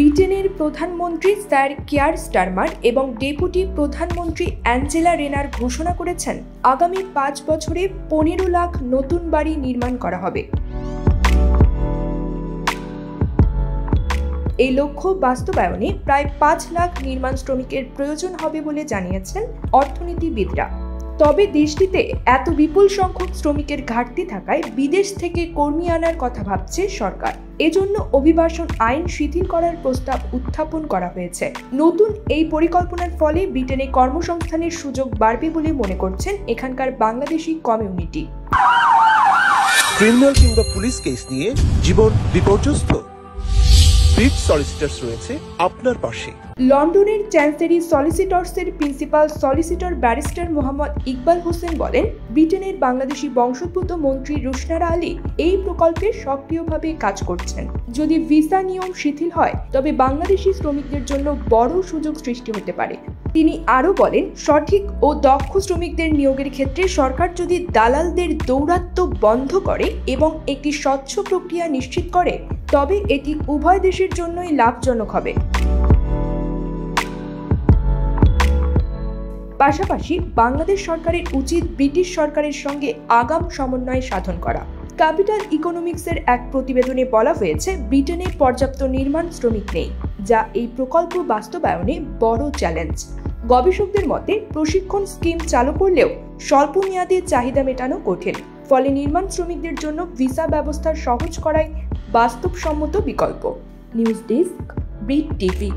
ব্রিটেনের প্রধানমন্ত্রী sir Keir Starmer এবং ডেপুটি প্রধানমন্ত্রী অ্যাঞ্জেলা রেনার ঘোষণা করেছেন আগামী ৫ বছরে ১৫ লাখ নতুন বাড়ি নির্মাণ করা হবে। এই লক্ষ্য বাস্তবায়নে প্রায় ৫ লাখ নির্মাণ শ্রমিকের প্রয়োজন হবে বলে জানিয়েছেন অর্থনীতিবিদরা। তবে দেশটিতে এত বিপুল সংখ্যক শ্রমিকের ঘাটতি থাকায় বিদেশ থেকে কর্মী আনার কথা ভাবছে সরকার। এজন্য অভিবাসন আইন শিথিল করার প্রস্তাব উত্থাপন করা হয়েছে। নতুন এই পরিকল্পনার ফলে ব্রিটেনে কর্মসংস্থানের সুযোগ বাড়বে বলে মনে করছেন এখানকার বাংলাদেশি কমিউনিটি। ক্রিমিনাল কিংবা পুলিশ কেস নিয়ে জীবন বিপর্যস্ত? ব্রিট সলিসিটরস রয়েছে আপনার পাশে। লন্ডনের চ্যান্সেরি সলিসিটরসের principal solicitor barrister Mohammad Iqbal Hossain বলেন, ব্রিটেনের বাংলাদেশি বংশোদ্ভূত মন্ত্রী রুশনারা আলী এই প্রকল্পে সক্রিয়ভাবে কাজ করছেন। যদি ভিসা নিয়ম শিথিল হয় তবে বাংলাদেশি শ্রমিকদের জন্য বড় সুযোগ সৃষ্টি হতে পারে। তিনি আরও বলেন, সঠিক ও দক্ষ শ্রমিকদের নিয়োগের ক্ষেত্রে সরকার যদি দালালদের দৌরাত্ম্য বন্ধ করে এবং একটি স্বচ্ছ প্রক্রিয়া নিশ্চিত করে তবে এটি উভয় দেশের জন্যই লাভজনক হবে। পাশাপাশি বাংলাদেশ সরকারের উচিত ব্রিটিশ সরকারের সঙ্গে আগাম সমন্বয় সাধন করা। ক্যাপিটাল ইকোনমিক্সের এক প্রতিবেদনে বলা হয়েছে, ব্রিটেনে পর্যাপ্ত নির্মাণ শ্রমিক নেই, যা এই প্রকল্প বাস্তবায়নে বড় চ্যালেঞ্জ। গবেষকদের মতে প্রশিক্ষণ স্কিম চালু করলেও স্বল্প মেয়াদে চাহিদা মেটানো কঠিন। ফলে নির্মাণ শ্রমিকদের জন্য ভিসা ব্যবস্থা সহজ করাই বাস্তবসম্মত বিকল্প। News desk, Brit TV.